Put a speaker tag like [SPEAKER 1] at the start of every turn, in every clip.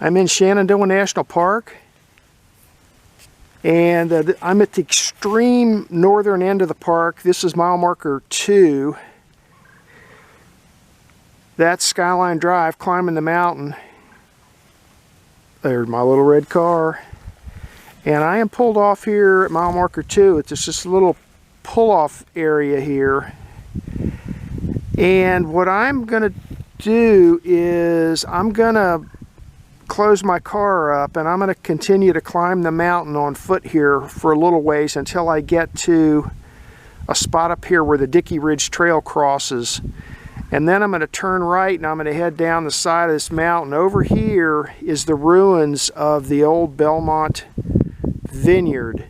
[SPEAKER 1] I'm in Shenandoah National Park, and I'm at the extreme northern end of the park. This is mile marker 2. That's Skyline Drive, climbing the mountain. There's my little red car. And I am pulled off here at mile marker 2. It's just this little pull-off area here. And what I'm going to do is I'm going to close my car up, and I'm going to continue to climb the mountain on foot here for a little ways until I get to a spot up here where the Dickey Ridge Trail crosses. And then I'm going to turn right and I'm going to head down the side of this mountain. Over here is the ruins of the old Belmont Vineyard.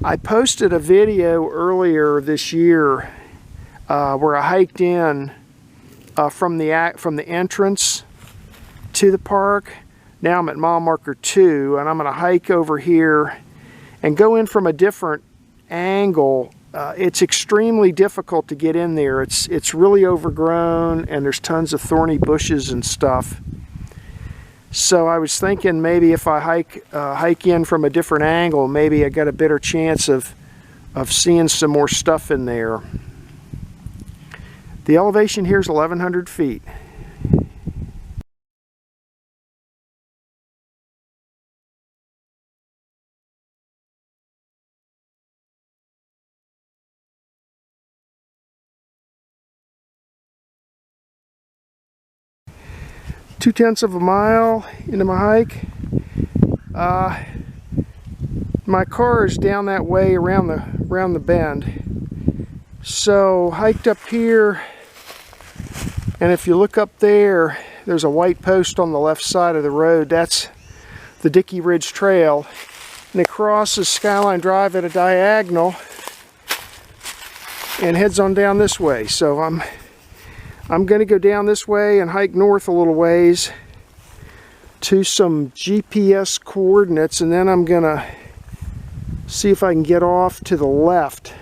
[SPEAKER 1] I posted a video earlier this year where I hiked in from the entrance to the park. Now I'm at mile marker 2, and I'm going to hike over here and go in from a different angle. It's extremely difficult to get in there. It's really overgrown, and there's tons of thorny bushes and stuff. So I was thinking maybe if I hike in from a different angle, maybe I got a better chance of seeing some more stuff in there. The elevation here is 1,100 feet. Two-tenths of a mile into my hike. My car is down that way around the bend. So hiked up here, and if you look up there, there's a white post on the left side of the road. That's the Dickey Ridge Trail, and it crosses Skyline Drive at a diagonal and heads on down this way. So I'm going to go down this way and hike north a little ways to some GPS coordinates, and then I'm going to see if I can get off to the left.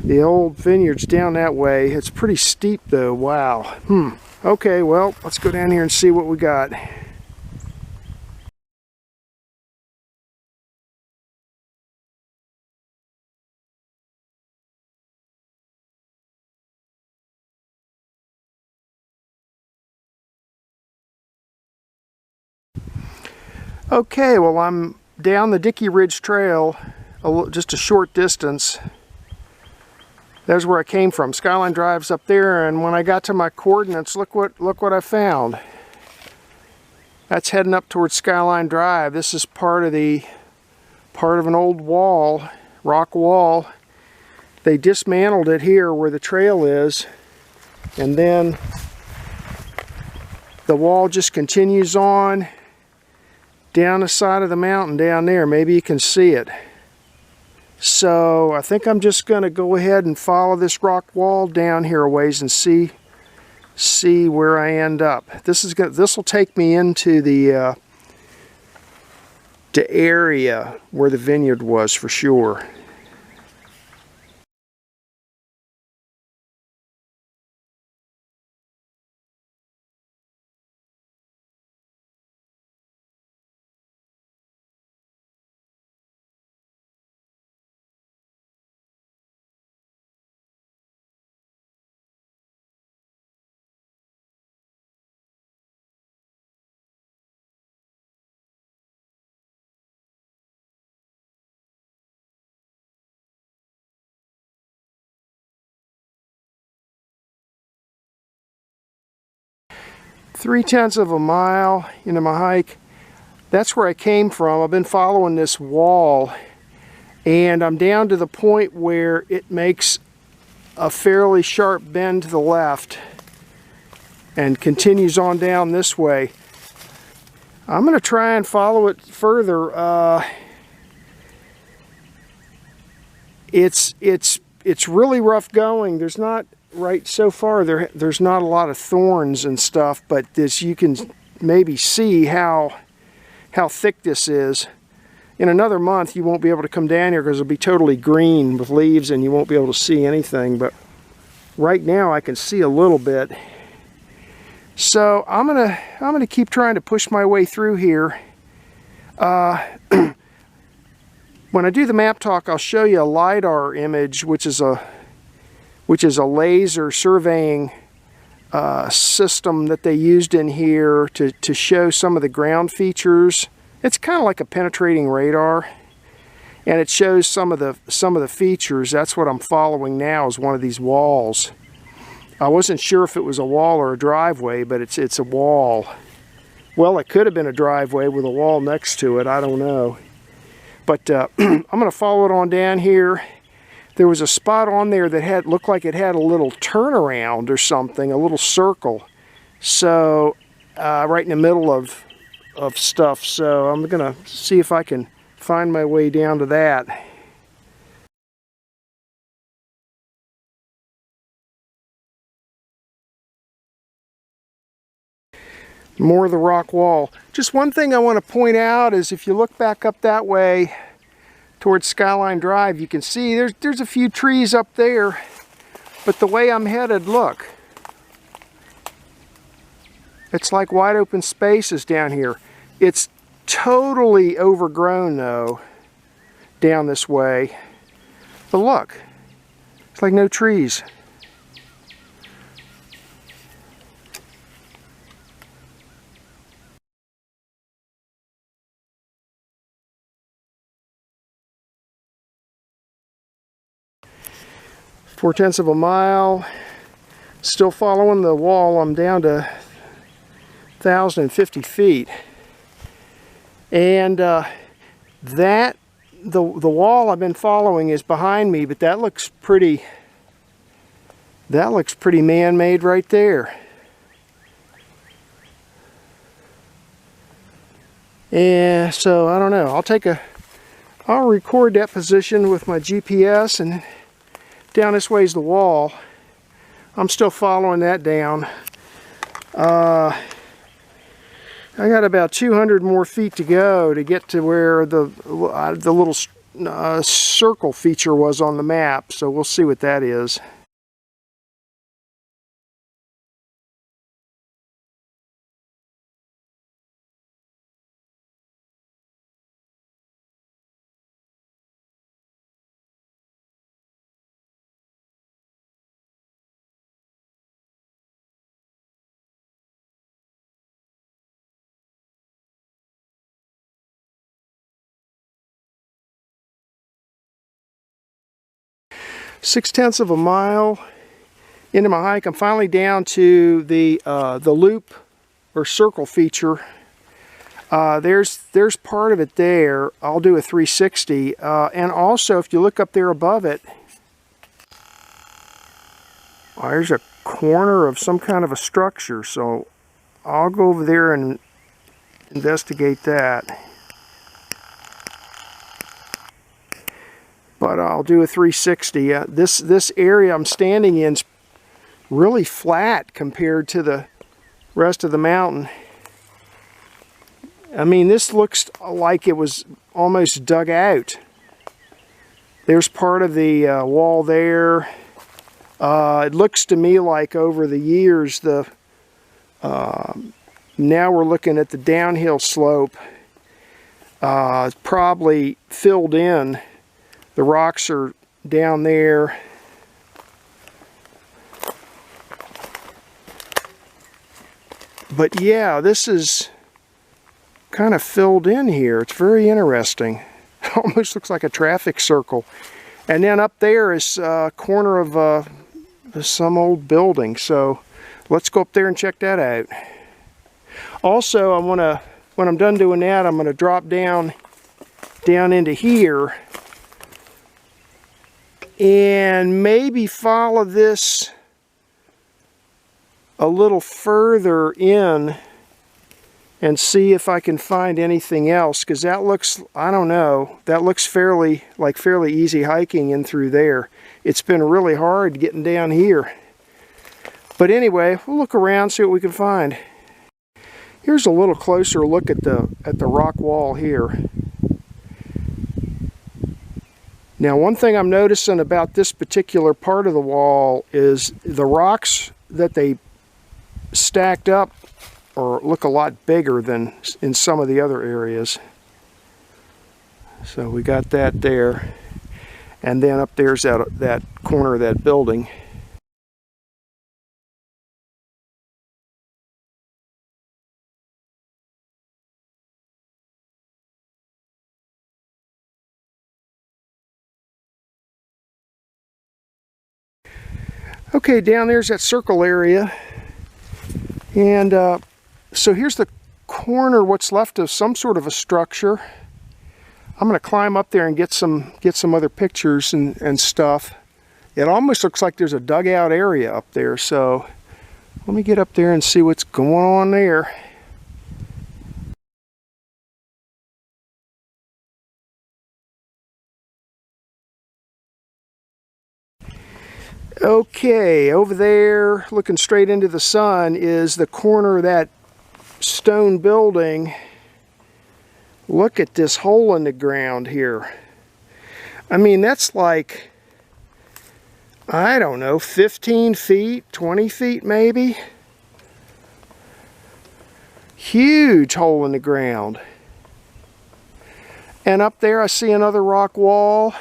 [SPEAKER 1] The old vineyard's down that way. It's pretty steep though. Wow. Okay, well, let's go down here and see what we got. Okay, well, I'm down the Dickey Ridge Trail, just a short distance. There's where I came from. Skyline Drive's up there, and when I got to my coordinates, look what I found. That's heading up towards Skyline Drive. This is part of an old wall, rock wall. They dismantled it here where the trail is, and then the wall just continues on down the side of the mountain down there. Maybe you can see it. So I think I'm just going to go ahead and follow this rock wall down here a ways and see where I end up. This will take me into the area where the vineyard was for sure. Three-tenths of a mile into my hike. That's where I came from. I've been following this wall, and I'm down to the point where it makes a fairly sharp bend to the left and continues on down this way. I'm going to try and follow it further. It's really rough going. There's not right so far there's not a lot of thorns and stuff, but you can maybe see how thick this is. In another month you won't be able to come down here because it'll be totally green with leaves and you won't be able to see anything, but right now I can see a little bit. So I'm gonna keep trying to push my way through here. When I do the map talk, I'll show you a LiDAR image, which is a laser surveying system that they used in here to show some of the ground features. It's kind of like a penetrating radar, and it shows some of the features. That's what I'm following now, is one of these walls. I wasn't sure if it was a wall or a driveway, but it's a wall. Well, it could have been a driveway with a wall next to it. I don't know. But I'm going to follow it on down here. There was a spot on there that looked like it had a little turnaround or something, a little circle. So right in the middle of stuff. So I'm going to see if I can find my way down to that. More of the rock wall. Just one thing I want to point out is if you look back up that way towards Skyline Drive, you can see there's a few trees up there, but the way I'm headed, look, it's like wide open spaces down here. It's totally overgrown though down this way, but look, it's like no trees. Four-tenths of a mile, still following the wall. I'm down to 1,050 feet. And the wall I've been following is behind me, but that looks pretty man-made right there. Yeah, so I don't know. I'll record that position with my GPS, and down this way is the wall. I'm still following that down. I got about 200 more feet to go to get to where the little circle feature was on the map. So we'll see what that is. Six-tenths of a mile into my hike. I'm finally down to the loop or circle feature. There's part of it there. I'll do a 360, and also if you look up there above it, there's a corner of some kind of a structure. So I'll go over there and investigate that. But I'll do a 360. This area I'm standing in is really flat compared to the rest of the mountain. I mean, this looks like it was almost dug out. There's part of the wall there. It looks to me like over the years, now we're looking at the downhill slope. It's probably filled in. The rocks are down there. But yeah, this is kind of filled in here. It's very interesting. It almost looks like a traffic circle. And then up there is a corner of some old building. So let's go up there and check that out. Also, when I'm done doing that, I'm going to drop down into here and maybe follow this a little further in and see if I can find anything else, because that looks, I don't know, that looks fairly easy hiking in through there. It's been really hard getting down here. But anyway, we'll look around, see what we can find. Here's a little closer look at the rock wall here. Now, one thing I'm noticing about this particular part of the wall is the rocks that they stacked up or look a lot bigger than in some of the other areas. So we got that there, and then up there's that corner of that building. Okay, down there's that circle area, and so here's the corner, what's left of some sort of a structure. I'm going to climb up there and get some other pictures and stuff. It almost looks like there's a dugout area up there, so let me get up there and see what's going on there. Okay, over there, looking straight into the sun, is the corner of that stone building. Look at this hole in the ground here. I mean, that's like, I don't know, 15 feet, 20 feet maybe. Huge hole in the ground. And up there I see another rock wall.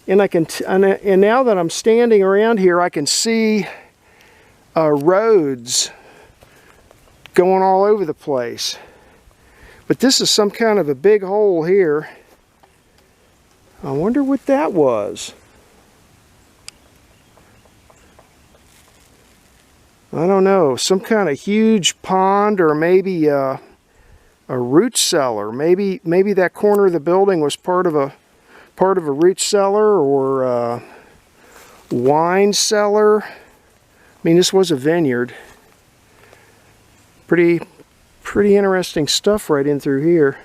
[SPEAKER 1] And and now that I'm standing around here, I can see roads going all over the place. But this is some kind of a big hole here. I wonder what that was. I don't know, some kind of huge pond, or maybe a root cellar. Maybe that corner of the building was part of a root cellar or a wine cellar. I mean, this was a vineyard. Pretty interesting stuff right in through here.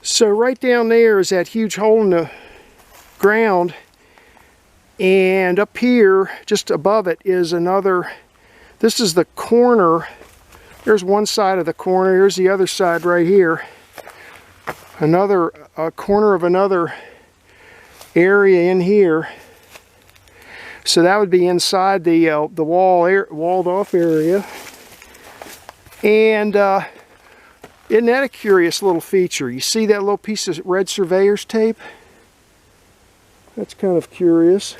[SPEAKER 1] So right down there is that huge hole in the ground, and up here just above it is another. This is the corner. There's one side of the corner, here's the other side right here. Another corner of another area in here. So that would be inside the walled off area. And isn't that a curious little feature? You see that little piece of red surveyor's tape? That's kind of curious.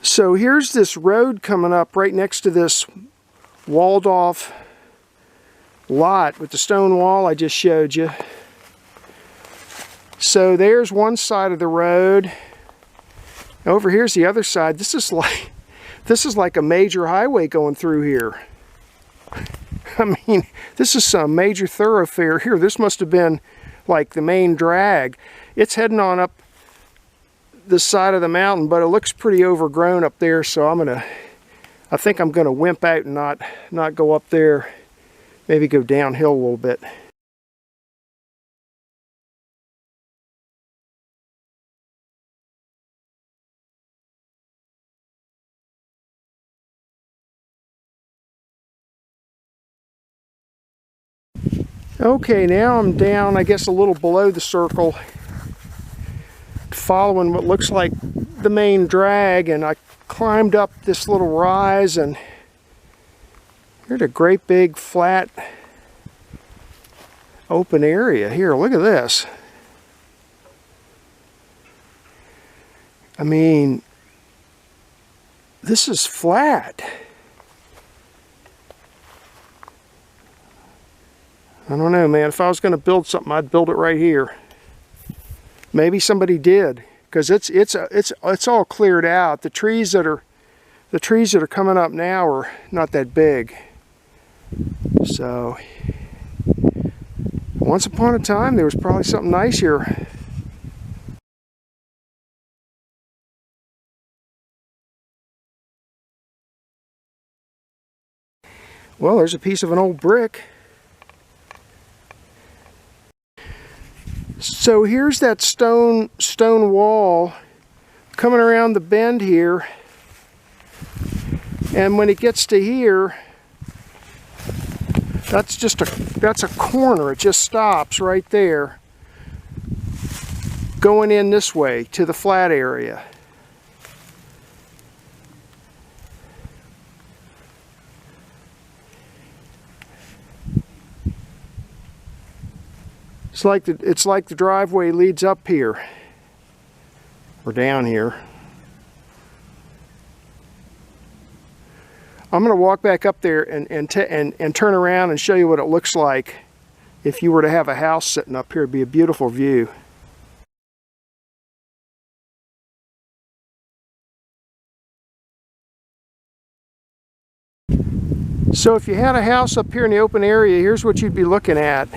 [SPEAKER 1] So here's this road coming up right next to this walled off lot with the stone wall I just showed you. So there's one side of the road. Over here's the other side. This is like a major highway going through here. I mean, this is some major thoroughfare here. This must have been like the main drag. It's heading on up this side of the mountain, but it looks pretty overgrown up there, so I think I'm gonna wimp out and not go up there. Maybe go downhill a little bit. Okay, now I'm down, I guess, a little below the circle, following what looks like the main drag, and I climbed up this little rise, and here's a great big flat open area here. Look at this. I mean, this is flat. I don't know, man. If I was going to build something, I'd build it right here. Maybe somebody did, because it's all cleared out. The trees that are coming up now are not that big. So once upon a time, there was probably something nice here. Well, there's a piece of an old brick. So here's that stone wall coming around the bend here. And when it gets to here, that's a corner. It just stops right there, going in this way to the flat area. It's like the driveway leads up here or down here. I'm going to walk back up there and turn around and show you what it looks like if you were to have a house sitting up here. It'd be a beautiful view. So if you had a house up here in the open area, here's what you'd be looking at.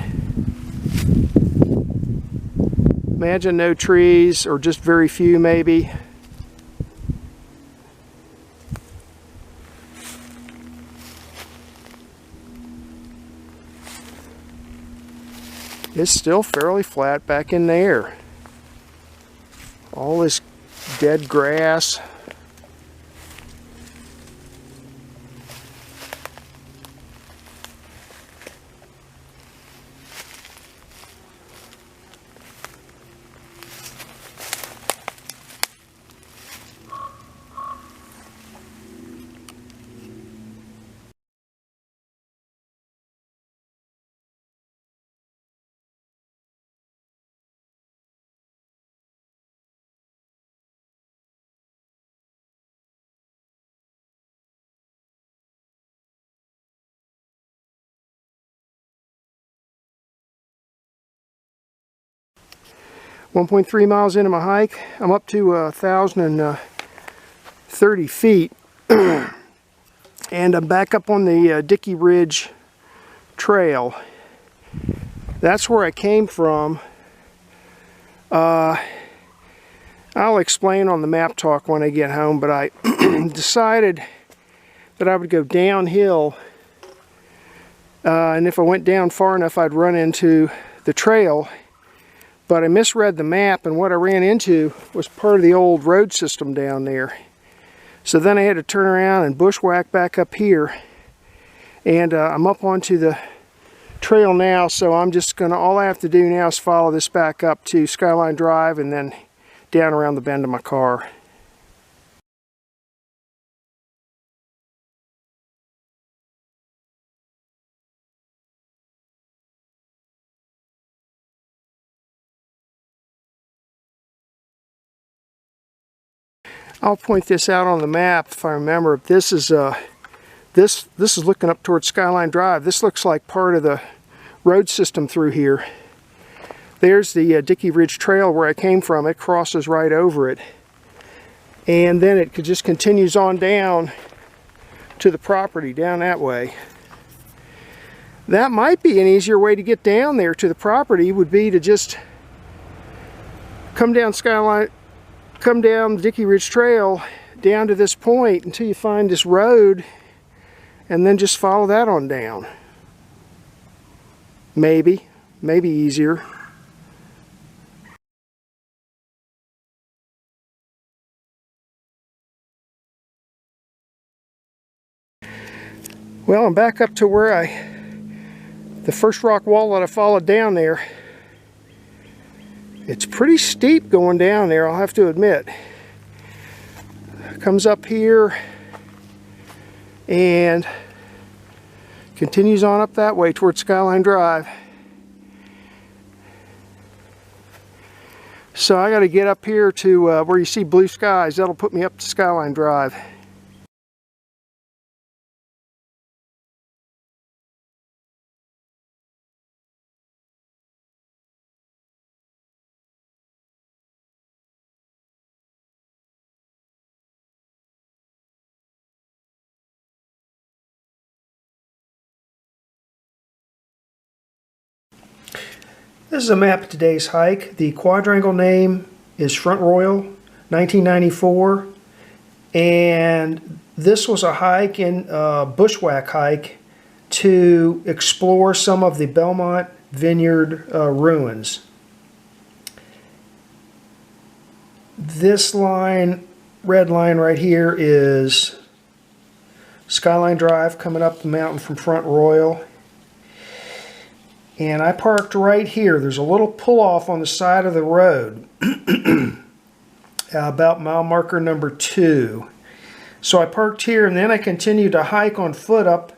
[SPEAKER 1] Imagine no trees, or just very few maybe. It's still fairly flat back in there. All this dead grass. .3 miles into my hike. I'm up to 1,030 feet. And I'm back up on the Dickey Ridge Trail. That's where I came from. I'll explain on the map talk when I get home, but I decided that I would go downhill, and if I went down far enough I'd run into the trail. But I misread the map, and what I ran into was part of the old road system down there. So then I had to turn around and bushwhack back up here. And I'm up onto the trail now, so I'm just gonna, all I have to do now is follow this back up to Skyline Drive and then down around the bend of my car. I'll point this out on the map if I remember. This is this is looking up towards Skyline Drive. This looks like part of the road system through here. There's the Dickey Ridge Trail where I came from. It crosses right over it, and then it just continues on down to the property down that way. That might be an easier way to get down there to the property, would be to just come down Skyline, come down the Dickey Ridge Trail down to this point until you find this road, and then just follow that on down. Maybe easier. Well, I'm back up to where the first rock wall that I followed down there. It's pretty steep going down there, I'll have to admit. Comes up here and continues on up that way towards Skyline Drive. So I got to get up here to where you see blue skies. That'll put me up to Skyline Drive. This is a map of today's hike. The quadrangle name is Front Royal, 1994, and this was a hike, bushwhack hike, to explore some of the Belmont Vineyard ruins. This line, red line right here, is Skyline Drive coming up the mountain from Front Royal. And I parked right here. There's a little pull-off on the side of the road about mile marker number 2. So I parked here, and then I continued to hike on foot up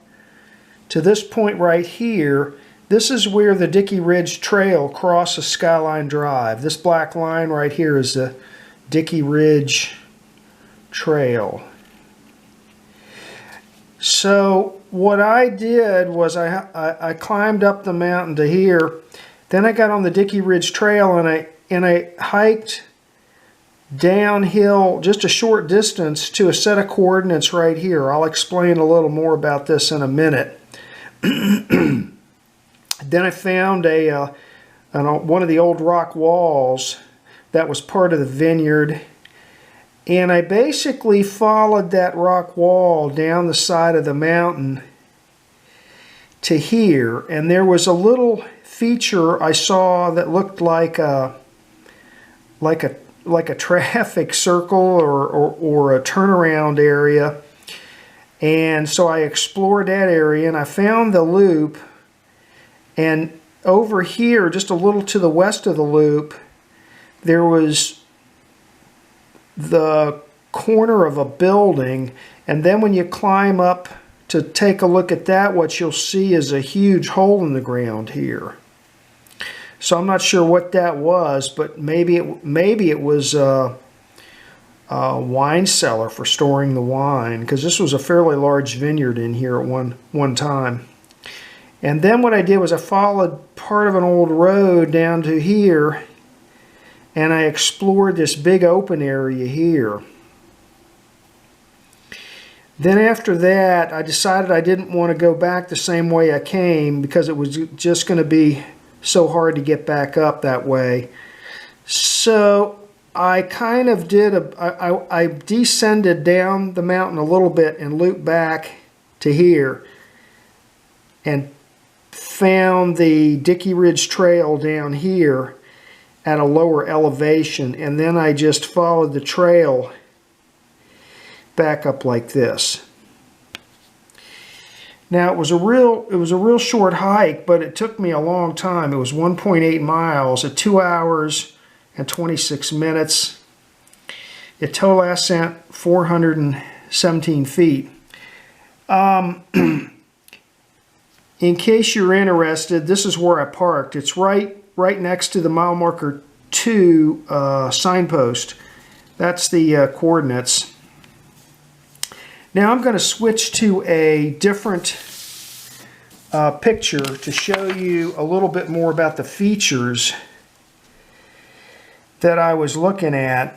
[SPEAKER 1] to this point right here. This is where the Dickey Ridge Trail crosses Skyline Drive. This black line right here is the Dickey Ridge Trail. So what I did was I climbed up the mountain to here. Then I got on the Dickey Ridge Trail, and I hiked downhill just a short distance to a set of coordinates right here. I'll explain a little more about this in a minute. Then I found one of the old rock walls that was part of the vineyard, and I basically followed that rock wall down the side of the mountain to here, and there was a little feature I saw that looked like a traffic circle or a turnaround area. And so I explored that area, and I found the loop. And over here, just a little to the west of the loop, there was the corner of a building. And then when you climb up to take a look at that, what you'll see is a huge hole in the ground here. So I'm not sure what that was, but maybe it was a wine cellar for storing the wine, because this was a fairly large vineyard in here at one time. And then what I did was I followed part of an old road down to here, and I explored this big open area here. Then after that, I decided I didn't want to go back the same way I came, because it was just going to be so hard to get back up that way. So I kind of did I descended down the mountain a little bit and looped back to here and found the Dickey Ridge Trail down here at a lower elevation, and then I just followed the trail back up like this. Now it was a real short hike, but it took me a long time. It was 1.8 miles at 2 hours and 26 minutes. It total ascent 417 feet. In case you're interested, this is where I parked. It's right next to the mile marker 2 signpost. That's the coordinates. Now I'm going to switch to a different picture to show you a little bit more about the features that I was looking at.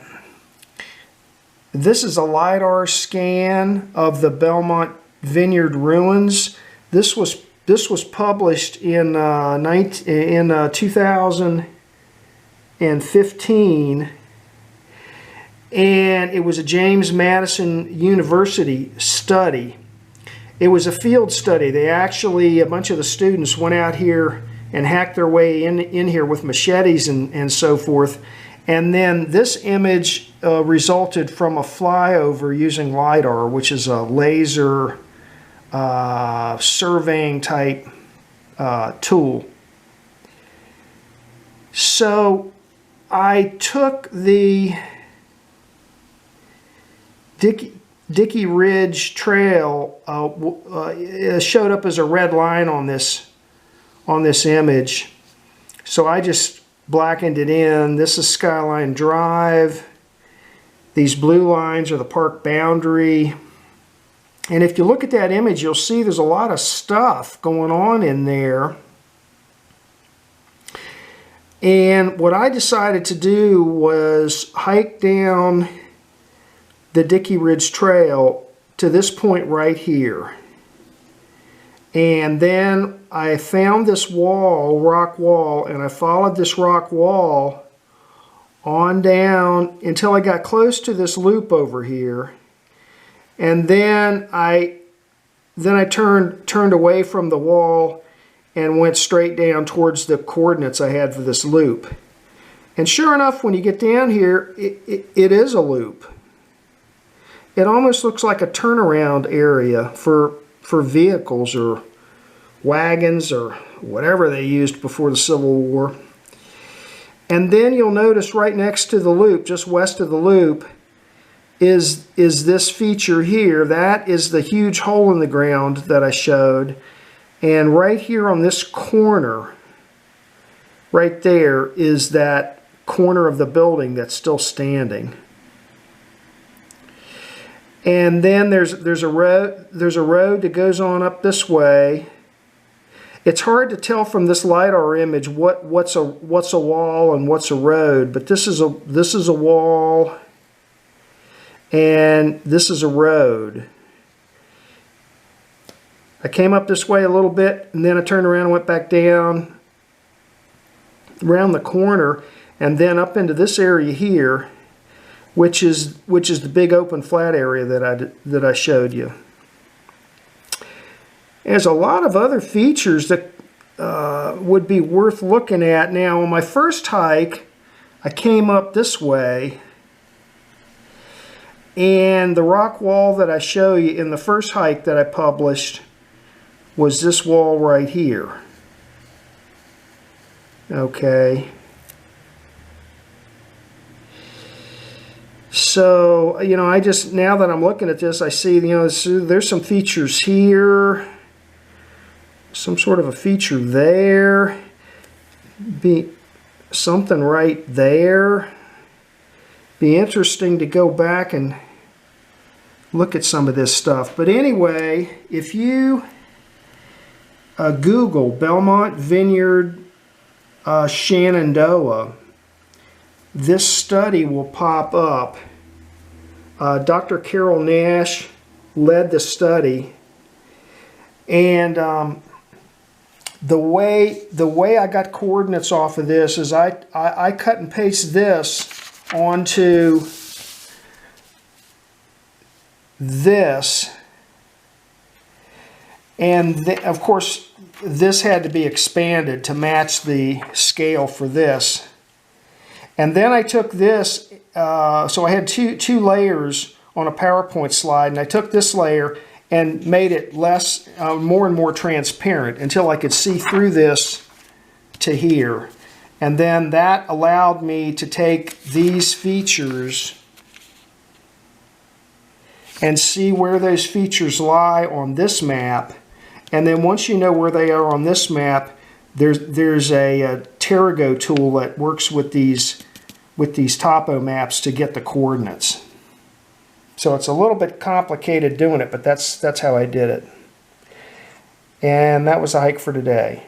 [SPEAKER 1] This is a LiDAR scan of the Belmont Vineyard ruins. This was published in 2015. And it was a James Madison University study. It was a field study. A bunch of the students went out here and hacked their way in here with machetes and so forth. And then this image resulted from a flyover using LiDAR, which is a laser surveying type tool. So I took the Dickey Ridge Trail, showed up as a red line on this image. So I just blackened it in. This is Skyline Drive. These blue lines are the park boundary. And if you look at that image, you'll see there's a lot of stuff going on in there. And what I decided to do was hike down the Dickey Ridge Trail to this point right here. And then I found this rock wall, and I followed this rock wall on down until I got close to this loop over here. And then I turned away from the wall and went straight down towards the coordinates I had for this loop. And sure enough, when you get down here, it is a loop. it almost looks like a turnaround area for vehicles or wagons or whatever they used before the Civil War. And then you'll notice right next to the loop, just west of the loop, is this feature here. That is the huge hole in the ground that I showed. And right here on this corner, right there, is that corner of the building that's still standing. And then there's a road that goes on up this way. It's hard to tell from this LiDAR image what's a wall and what's a road, but this is a wall and this is a road. I came up this way a little bit and then I turned around and went back down around the corner and then up into this area here, which is the big open flat area that I showed you. There's a lot of other features that would be worth looking at. Now, on my first hike, I came up this way, and the rock wall that I show you in the first hike that I published was this wall right here. Okay. So, you know, now that I'm looking at this, I see, you know, there's some features here, some sort of a feature there, something right there. Be interesting to go back and look at some of this stuff. But anyway, if you Google Belmont Vineyard Shenandoah, this study will pop up. Dr. Carol Nash led the study, and the way I got coordinates off of this is I cut and paste this onto this, and of course this had to be expanded to match the scale for this. And then I took this, so I had two layers on a PowerPoint slide, and I took this layer and made it more and more transparent until I could see through this to here. And then that allowed me to take these features and see where those features lie on this map. And then once you know where they are on this map, there's a Terago tool that works with these topo maps to get the coordinates. So it's a little bit complicated doing it, but that's how I did it. And that was a hike for today.